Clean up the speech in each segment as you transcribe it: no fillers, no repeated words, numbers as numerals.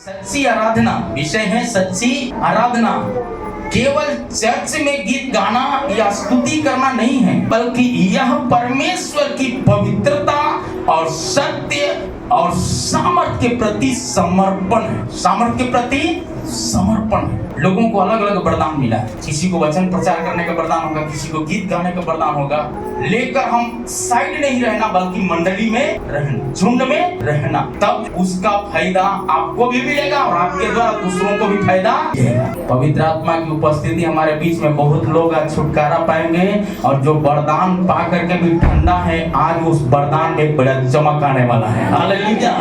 सच्ची आराधना विषय है सच्ची आराधना। केवल चर्च में गीत गाना या स्तुति करना नहीं है, बल्कि यह परमेश्वर की पवित्रता और सत्य और सामर्थ्य के प्रति समर्पण है। सामर्थ्य के प्रति समर्पण है। लोगों को अलग अलग वरदान मिला है। किसी को वचन प्रचार करने का वरदान होगा, किसी को गीत गाने का वरदान होगा। लेकर हम साइड नहीं रहना, बल्कि मंडली में रहना, झुंड में रहना, तब उसका फायदा आपको भी मिलेगा और आपके द्वारा दूसरों को भी फायदा मिलेगा। पवित्र आत्मा की उपस्थिति हमारे बीच में, बहुत लोग आज छुटकारा पाएंगे और जो वरदान पा करके भी ठंडा है, आज उस वरदान में बड़ा चमक आने वाला है। हालेलुया,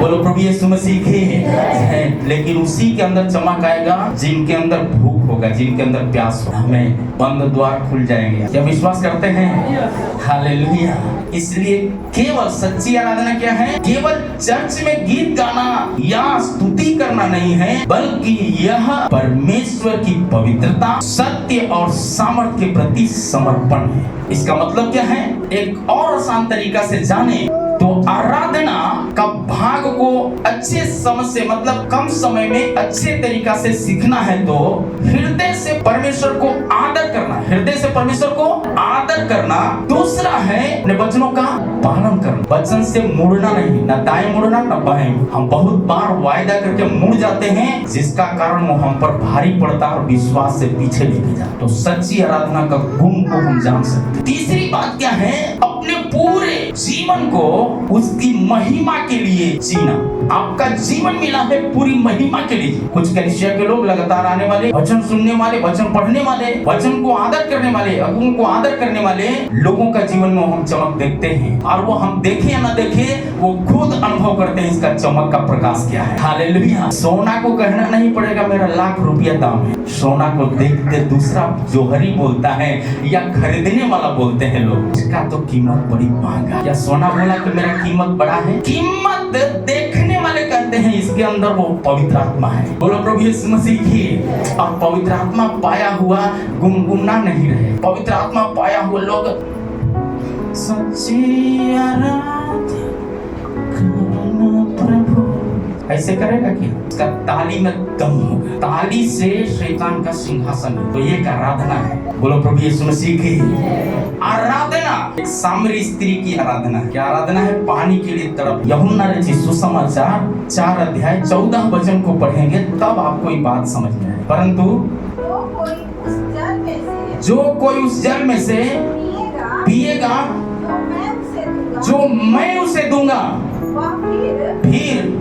बोलो प्रभु यीशु मसीह की जय। लेकिन उसी के अंदर चमक आएगा जिनके अंदर भूख होगा, जिनके अंदर प्यास होगा। हमें बंद द्वार खुल जाएंगे। क्या विश्वास करते हैं? हालेलुया। इसलिए केवल सच्ची आराधना क्या है? केवल चर्च में गीत गाना या स्तुति करना नहीं है, बल्कि यह परमेश्वर की पवित्रता, सत्य और सामर्थ्य के प्रति समर्पण है। इसका मतलब क्या है? एक और आसान तरीका से जाने तो आराधना का भाग को अच्छे समझ से, मतलब कम समय में अच्छे तरीका से सीखना है तो हृदय से परमेश्वर को आदर करना, हृदय से परमेश्वर को आदर करना। दूसरा है अपने वचनों का पालन करना, वचन से मुड़ना नहीं, न दाएं मुड़ना न बाएं। हम बहुत बार वायदा करके मुड़ जाते हैं, जिसका कारण वो हम पर भारी पड़ता और विश्वास से पीछे लेके जाता। तो सच्ची आराधना का गुण को हम जान सकते। तीसरी बात क्या है? अपने पूरे जीवन को उसकी महिमा के लिए जीना। आपका जीवन मिला है पूरी महिमा के लिए। कुछ कलीसिया के लोग लगातार आने वाले, वचन सुनने वाले, वचन पढ़ने वाले, वचन को आदर करने वाले, अगुओं को आदर करने वाले लोगों का जीवन में हम चमक देखते हैं, और वो हम देखे या ना देखे, वो खुद अनुभव करते हैं इसका चमक का प्रकाश क्या है। हालेलुया। सोना को कहना नहीं पड़ेगा मेरा लाख रुपया दाम है। सोना को देखते दूसरा जोहरी बोलता है या खरीदने वाला बोलते हैं लोग, इसका तो कीमत बड़ी महंगा। या सोना बोला कि मेरा कीमत बड़ा है? कीमत देखने वाले कहते हैं इसके अंदर वो पवित्र आत्मा है। बोलो प्रभु यीशु मसीह की। और पवित्र आत्मा पाया हुआ गुमगुमना नहीं रहे। पवित्र आत्मा पाया हुआ लोग सच्ची आराधना करना प्रभु ऐसे करेगा कि इसका ताली में दम होगा। ताली से शैतान का सिंहासन है। तो ये एक आराधना है। बोलो प्रभु यीशु मसीह की। आराधना एक सामरी स्त्री की आराधना है। क्या आराधना है? पानी के लिए तड़प। यूहन्ना रचित सुसमाचार 4 अध्याय 14 वचन को पढ़ेंगे तब आपको ये बात समझ में आए। परंतु जो कोई उस जल में से पिएगा, जो मैं उसे दूंगा, फिर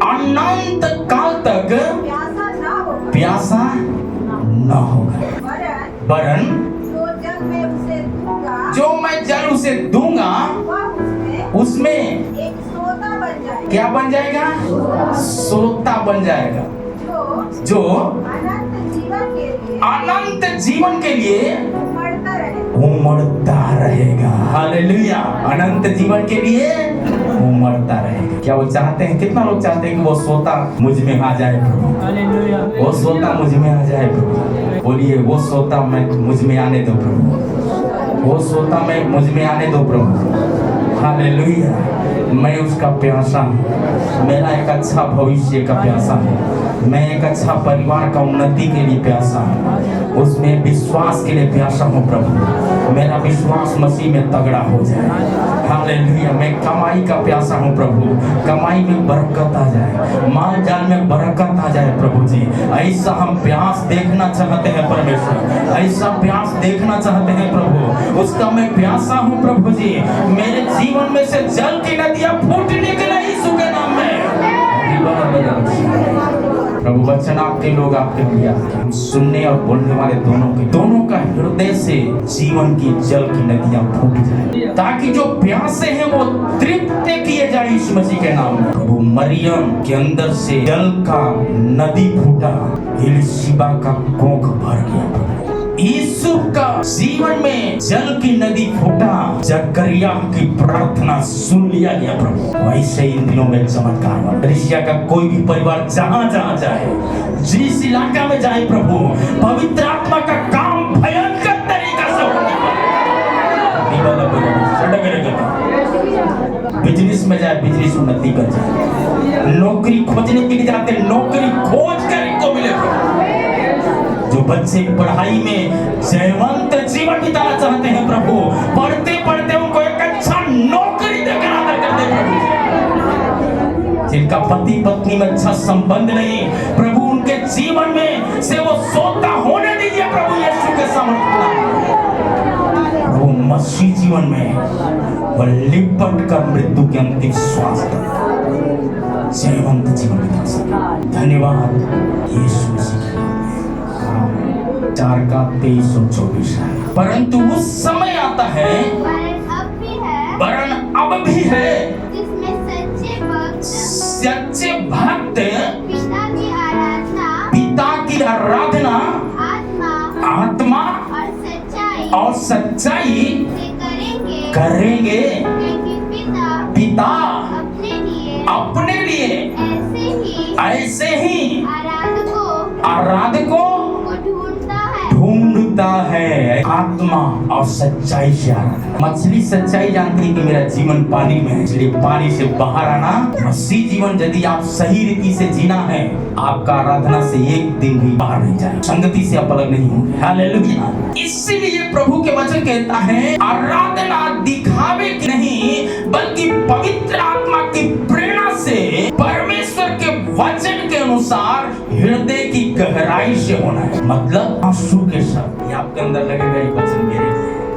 अनंत काल तक प्यासा न होगा, वरन जो मैं जल उसे दूंगा उसमें क्या बन जाएगा? सोता बन जाएगा, जो अनंत जीवन के लिए उमड़ता रहेगा। हालेलुया। अनंत जीवन के लिए उमड़ता रहेगा। क्या वो चाहते हैं? कितना लोग चाहते हैं कि वो सोता मुझ में आ जाए प्रभु? हालेलुया। वो सोता मुझ में आ जाए प्रभु। बोलिए वो सोता मैं मुझ में आने दो प्रभु। वो सोता मैं मुझ में आने दो प्रभु। हालेलुया। मैं उसका प्यासा हूँ। मेरा एक अच्छा भविष्य का प्यासा हूँ। मैं एक अच्छा परिवार का उन्नति के लिए प्यासा हूँ। उसमें विश्वास के लिए प्यासा हूँ प्रभु। मेरा विश्वास मसीह में तगड़ा हो जाए। हालेलुया। मैं कमाई का प्यासा हूँ प्रभु। कमाई में बरकत आ जाए, माल जाल में बरकत आ जाए प्रभु जी। ऐसा हम प्यास देखना चाहते हैं परमेश्वर। ऐसा प्यास देखना चाहते हैं प्रभु। उसका मैं प्यासा हूँ प्रभु जी। मेरे जीवन में से जल की नदियाँ फूट निकले यीशु के नाम में। प्रभु वचन आपके लोग आपके लिए हम सुनने और बोलने वाले दोनों का हृदय से जीवन की जल की नदियां फूट जाए, ताकि जो प्यासे हैं वो तृप्त किए जाए यीशु मसीह के नाम में। प्रभु मरियम के अंदर से जल का नदी फूटा, एलीशिबा का कोख भर गया। यीशु का जीवन में जल की नदी फूटा, जकरिया की प्रार्थना सुन लिया गया प्रभु। वैसे इन दिनों में चमत्कार हुआ। कलीसिया का कोई भी परिवार जहां जहां जाए, जिस इलाका में जाए प्रभु, पवित्र आत्मा का काम भयंकर तरीका से होने वाला है। सड़क रहेगा। बिजनेस में जाए, बिजनेस उन्नति कर जाए। नौकरी खोजने के लिए जाते, नौकरी खोज कर इनको मिलेगा। जो बच्चे पढ़ाई में जयवंत जीवन बिताना चाहते हैं प्रभु, पढ़ते पढ़ते उनको एक अच्छा नौकरी देकर आदर कर दे प्रभु। जिनका पति पत्नी में अच्छा संबंध नहीं, प्रभु उनके जीवन में से वो सोता होने दीजिए प्रभु यीशु के सामर्थ्य। वो मसीह जीवन में वो लिपट कर मृत्यु के अंतिम श्वास तक जयवंत जीवन बिता सके। धन्यवाद यीशु मसीह। 4:23-24 है। परंतु उस समय आता है, वरन अब भी है, सच्चे भक्त पिता की आराधना आत्मा और सच्चाई करेंगे। पिता अपने लिए ऐसे ही आराधकों ढूंढता है। आत्मा और सच्चाई से आराधना। मछली सच्चाई जानती है कि मेरा जीवन पानी में है, इसलिए पानी से बाहर आना। मसीह जीवन यदि आप सही रीति से जीना है, आपका आराधना से एक दिन भी बाहर नहीं जाए, संगति से आप अलग नहीं होंगे। हालेलुया। इसीलिए प्रभु के वचन कहता है, आराधना दिखावे की नहीं बल्कि पवित्र आत्मा की प्रेरणा से परमेश्वर के वचन के अनुसार हृदय की गहराई से होना है। मतलब आंसू के साथ। ये आपके अंदर लगेगा ये वचन मेरे लिए।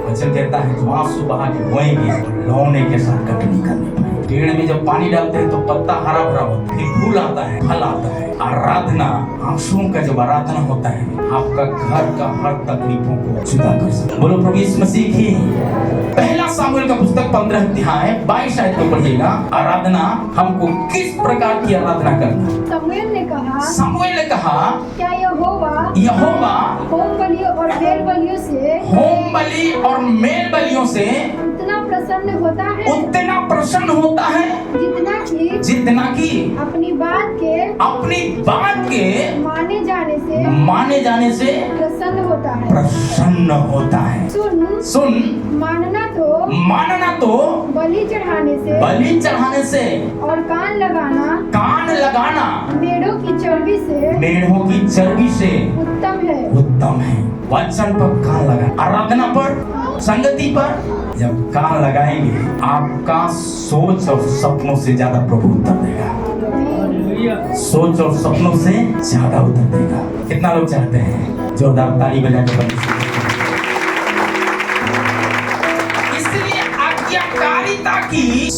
वचन कहता है जो आंसू बहा के बोएंगे लौने के साथ कटनी करनी पड़ेगी। पेड़ में जब पानी डालते हैं तो पत्ता हरा भरा होता है, फिर फूल आता है, फल आता है। आराधना, आंसुओं का जब आराधना होता है, आपका घर का हर तकलीफों को जुदा कर सकता है। बोलो प्रभु यीशु मसीह की। पहला सामुएल का पुस्तक 15 अध्याय 22 आयत को पढ़िएगा। आराधना हमको किस प्रकार की आराधना करना। सामुएल ने कहा क्या यहोवा होम बलि और मेल बलियों से उतना प्रसन्न होता है जितना कि अपनी बात के माने जाने से प्रसन्न होता है। सुन मानना तो बलि चढ़ाने से और कान लगाना मेढ़ों की चर्बी से उत्तम है। वचन पर कान लगा, आराधना पर, संगति पर जब कान लगाएंगे, आपका सोच और सपनों से ज्यादा प्रभु उत्तर देगा। सोच और सपनों से ज्यादा उत्तर देगा। कितना लोग चाहते हैं? जोरदार ताली बजा के आज्ञाकारिता की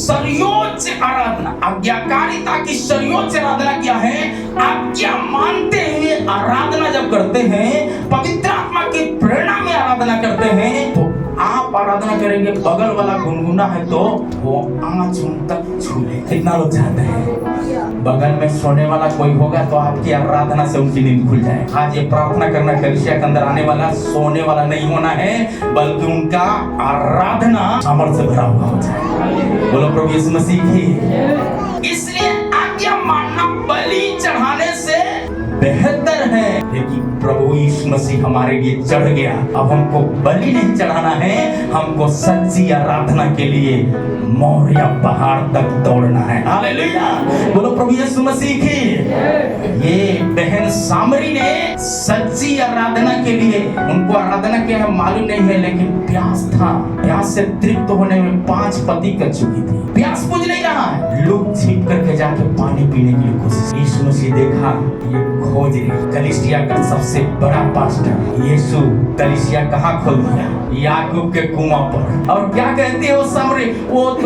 सर्वोच्च आराधना क्या है? आज्ञा मानते हुए आराधना जब करते हैं, पवित्र आत्मा की प्रेरणा में आराधना करते हैं, तो आप आराधना करेंगे। बगल वाला गुनगुना है तो वो आँच तक छू ले। कितना लोग चाहते हैं? बगल में सोने वाला कोई होगा तो आपकी आराधना से उनकी नींद खुल जाए। आज ये प्रार्थना करना, कलीसिया के अंदर आने वाला सोने वाला नहीं होना है, बल्कि उनका आराधना सामर्थ्य से भरा हुआ हो जाए। बोलो प्रभु यीशु मसीह की। इसलिए आज्ञा मानना बलि चढ़ाने से बेहतर है। लेकिन प्रभु यीशु मसीह हमारे लिए चढ़ गया। अब हमको बलि नहीं चढ़ाना है, हमको सच्ची आराधना के लिए मोरिया पहाड़ तक दौड़ना है। हालेलुया। बोलो प्रभु यीशु मसीह की। ये बहन सामरी ने सच्ची आराधना के लिए, उनको आराधना क्या है मालूम नहीं है, लेकिन प्यास था। प्यास से तृप्त होने में 5 पति कर चुकी थी। प्यास बुझ नहीं रहा है, लोग छिप करके जाके पानी पीने की कोशिश। यीशु मसीह देखा ये खोज रही। कलीसिया का सबसे बड़ा पास्टर यीशु कलीसिया कहाँ खोल दिया? याकूब के कुआं पर। और क्या कहती है वो सामरी?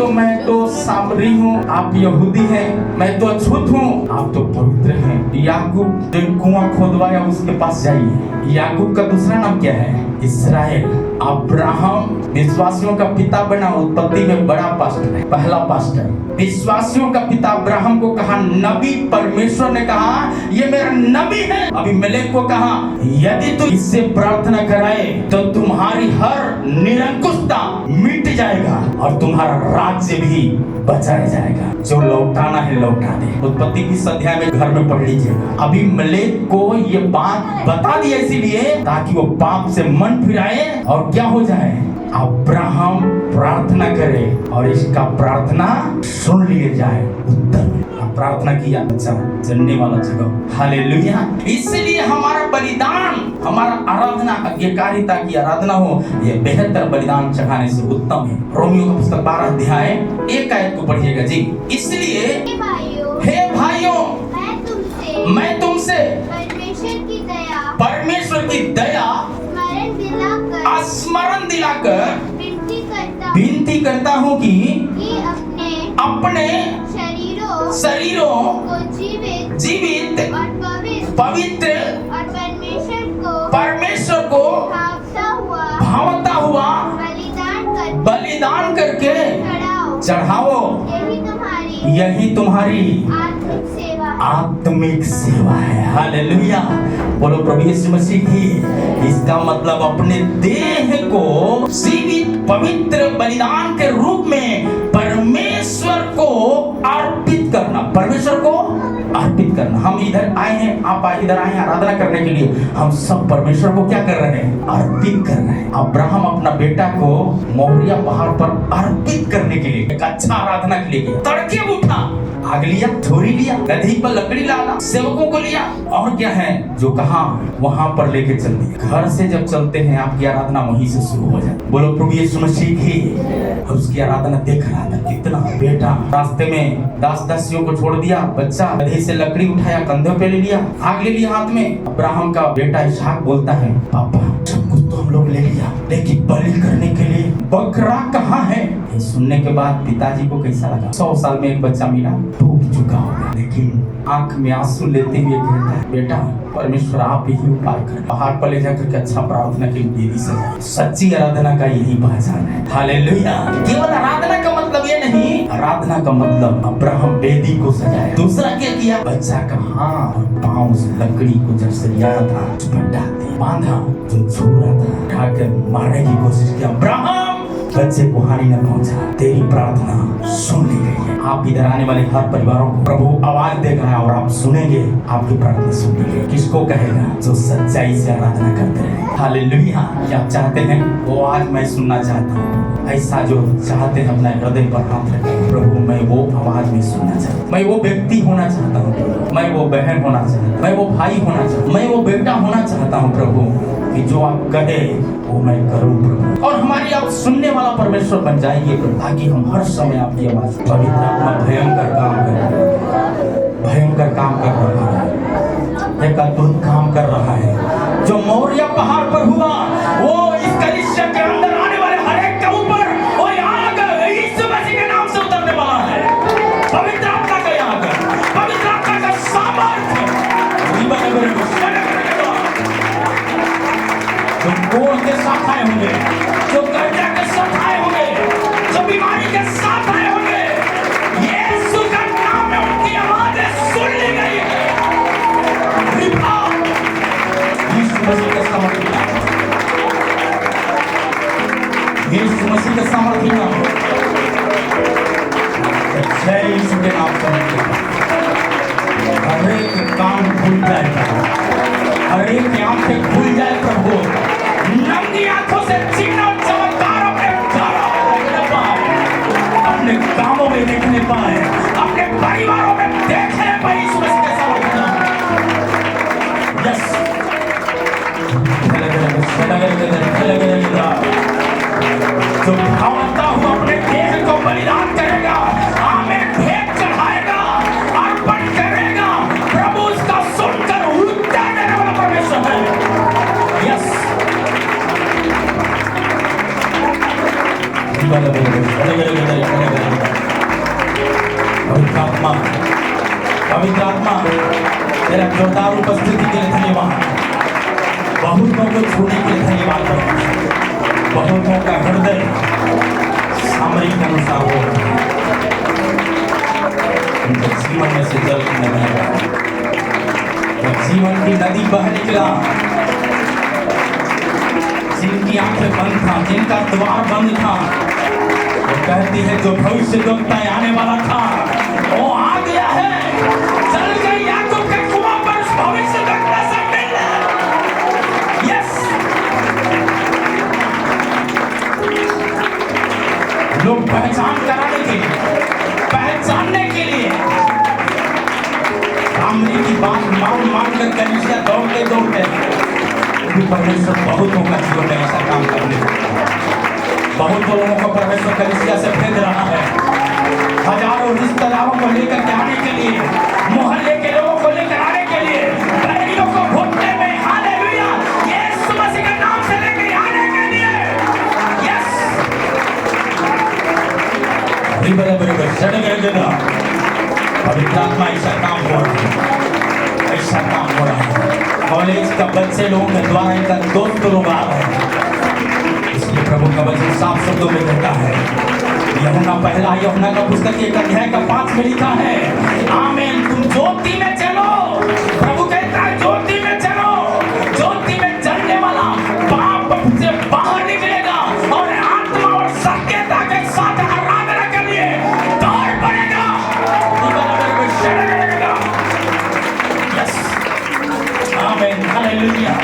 मैं तो सामरी हूँ, आप यहूदी हैं, मैं तो अछूत हूँ, आप तो पवित्र हैं। याकूब जो कुआं खोदवाया उसके पास जाइए। याकूब का दूसरा नाम क्या है? इस्राएल। अब्राहम विश्वासियों का पिता बना, उत्पत्ति में बड़ा पास्टर है, पहला पास्टर। विश्वासियों का पिता अब्राहम को कहा नबी, परमेश्वर ने कहा ये मेरा नबी है। अबीमेलेक को कहा यदि तू इससे प्रार्थना कराए तो तुम्हारी हर निरंकुशता मिट जाएगा और तुम्हारा राज्य भी बचाया जाएगा। जो लौटाना है लौटा दे। उत्पत्ति 20 अध्याय में घर में पढ़ लीजिएगा। अबीमेलेक को ये बात बता दी इसीलिए ताकि वो पाप से मन फिराए और क्या हो जाए? अब्राहम प्रार्थना करे और इसका प्रार्थना सुन लिए जाए। उत्तर प्रार्थना किया, अच्छा जलने वाला जगह। हालेलुया। इसलिए हमारा बलिदान, हमारा आराधना, आज्ञाकारिता की आराधना हो, यह बेहतर बलिदान चढ़ाने से उत्तम है। रोमियो का पुस्तक 12 अध्याय 1 आयत को पढ़िएगा जी। इसलिए हे भाइयों मैं तुमसे परमेश्वर की दया स्मरण दिलाकर विनती करता हूँ कि अपने शरीरों को जीवित पवित्र और परमेश्वर को भावता हुआ बलिदान करके चढ़ाओ। यही तुम्हारी आत्मिक सेवा है। हालेलुया। बोलो प्रभु यीशु मसीह की। इसका मतलब अपने देह को जीवित पवित्र बलिदान के रूप में परमेश्वर को अर्पित करना, परमेश्वर को अर्पित करना। हम इधर आए हैं, आप इधर आए हैं आराधना करने के लिए। हम सब परमेश्वर को क्या कर रहे हैं? अर्पित कर रहे हैं। अब्राहम अपना बेटा को मोरिया पहाड़ पर अर्पित करने के लिए, एक अच्छा आराधना के लिए तड़के उठा, आग लिया, छोरी लिया, गधी पर लकड़ी लादा, सेवकों को लिया और क्या है जो कहा वहां पर लेके चल दिया। घर से जब चलते हैं आपकी आराधना वहीं से शुरू हो जाती। बोलो प्रभु यीशु मसीह की। उसकी आराधना देख रहा था कितना बेटा रास्ते में दास दासियों को छोड़ दिया, बच्चा गधी से लकड़ी उठाया, कंधों पे ले लिया, आग ले लिया हाथ में। अब्राहम का बेटा इसहाक बोलता है पापा सब कुछ तो हम लोग ले लिया, लेकिन बलि करने के लिए बकरा कहाँ है? ये सुनने के बाद पिताजी को कैसा लगा? 100 साल में एक बच्चा मिला, टूट चुका होगा, लेकिन आंख में आंसू लेते हुए कहता है बेटा परमेश्वर आप ही उपाय करें। पहाड़ पर ले जाकर के अच्छा प्रार्थना की वेदी सजाए। सच्ची आराधना का यही पहचान है। हालेलुया। केवल आराधना का मतलब ये नहीं, आराधना का मतलब अब्राहम वेदी को सजाया। दूसरा क्या किया? बच्चा का हाथ और पांव से लकड़ी को जब सरियाया था उस पर डालते बांधा, जो छूरा था ढाकर मारने की कोशिश की। अब्राहम बच्चे को हानि न पहुंचा। तेरी प्रार्थना सुन ली गई है। आप इधर आने वाले हर परिवारों को प्रभु आवाज दे रहा है और आप सुनेंगे, आपकी प्रार्थना सुन ली गई। किसको कहेगा? जो सच्चाई से आराधना करते हैं। हालेलुया। क्या चाहते हैं वो आज मैं सुनना चाहता हूँ। ऐसा जो चाहते हैं अपना हृदय पर हाथ रखें। प्रभु मैं वो आवाज में सुनना चाहता हूँ, मैं वो व्यक्ति होना चाहता हूँ, मैं वो बहन होना चाहता हूँ, मैं वो भाई होना चाहता हूँ, मैं वो बेटा होना चाहता हूँ प्रभु, कि जो आप कहे वो मैं करूं प्रभु। और हमारी आप सुनने वाला परमेश्वर बन जाएंगे प्रभु, ताकि हम हर समय आपकी आवाज। पवित्र आत्मा भयंकर काम कर रहा है, भयंकर काम कर रहा है, एक अद्भुत काम कर रहा है। जो मोरिया पहाड़ पर हुआ वो इस कलीसिया के अंदर आने वाले हर एक के ऊपर वो यहाँ आकर यीशु मसीह के नाम से उतरने वाला है। पवित्र आत्मा का यहाँ आकर, पवित्र आत्मा का सामर्थ्य जो कोड़ के साथ आए होंगे, जो कर्जा के साथ आए होंगे, जो बीमारी के साथ आए होंगे, यीशु का नाम में उनकी आवाज़ें सुन ली गई है। यीशु मसीह का सामर्थ्य, यीशु मसीह का सामर्थ्य नाम, जय यीशु के नाम पर हर एक काम खुल जाएगा, हर एक आंखें खुल जाए प्रभु। नंगी आंखों से चिन्ह और चमत्कार अपने घरों में देखने पाए, अपने कामों में देखने पाए, अपने परिवारों में देखने पाए। यीशु मसीह के सामर्थ्य। यस। जो भावता हुआ अपने देह को बलिदान करेगा, आमेन, भेंट चढ़ाएगा, अर्पण करेगा, प्रभु उसका सुनकर उत्तर देने वाला परमेश्वर है। यस। पवित्र आत्मा तेरा जोरदार उपस्थिति के लिए धन्यवाद। बहुतों को छूने के लिए धन्यवाद। बहुतों का हृदय सामरी के अनुसार हो रहा है। उनके जीवन में से जल की नदी, जीवन की नदी बह निकला। जिनकी आंखें बंद था, जिनका द्वार बंद था, वो कहती है जो भविष्य वक्ता आने वाला था वो आ गया है। चल गई याकूब के कुआं पर उस भविष्य वक्ता से मिलने। यस। अमरीकी बात मान कर कलीसिया दौड़ते परमेश्वर बहुतों का जीवन में ऐसा काम करने, बहुत लोगों को परमेश्वर कलीसिया से भेज रहा है। हजारों रिश्तेदारों को लेकर के आने के लिए, मोहल्ले के लोगों को लेकर आने के लिए, बैरियों को घुटने में, हालेलुया, यीशु मसीह के नाम से लेकर आने के लिए। यस, पवित्र आत्मा ऐसा काम हो रहा है, ऐसा काम हो रहा है। कॉलेज का बच्चे लोगों के द्वारा इनका दोस्त लोग आ रहे हैं, इसलिए प्रभु का वचन साफ शब्दों में कहता है। यूहन्ना का पुस्तक 1 अध्याय का 5 में लिखा है, आमीन, तुम ज्योति में चलो। प्रभु कहता है ज्योति में चलो। ज्योति में चलने वाला पाप से बाहर निकलेगा और आत्मा और सत्यता के साथ आराधना के लिए दौड़ पड़ेगा। यस, आमीन, हालेलुया।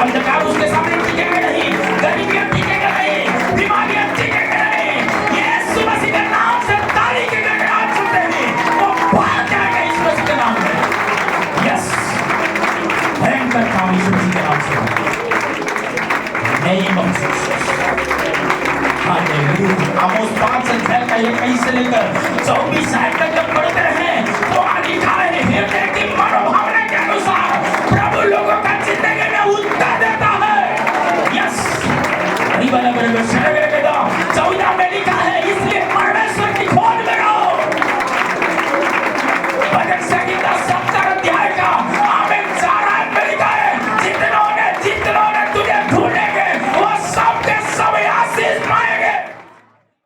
अंधकार उसके सामने टिकेगा नहीं, गरीबियां टिकेगा नहीं, बीमारियां टिकेगा नहीं। यीशु मसीह के नाम से ताली के गड़गड़ाहट सुनते ही वो भाग जाएगा यीशु मसीह के नाम में। यस, भयंकर काम यीशु मसीह के नाम से नहीं बन सकता। हालेलुया। आमोस 5 अध्याय का 21 से लेकर 24 आयत तक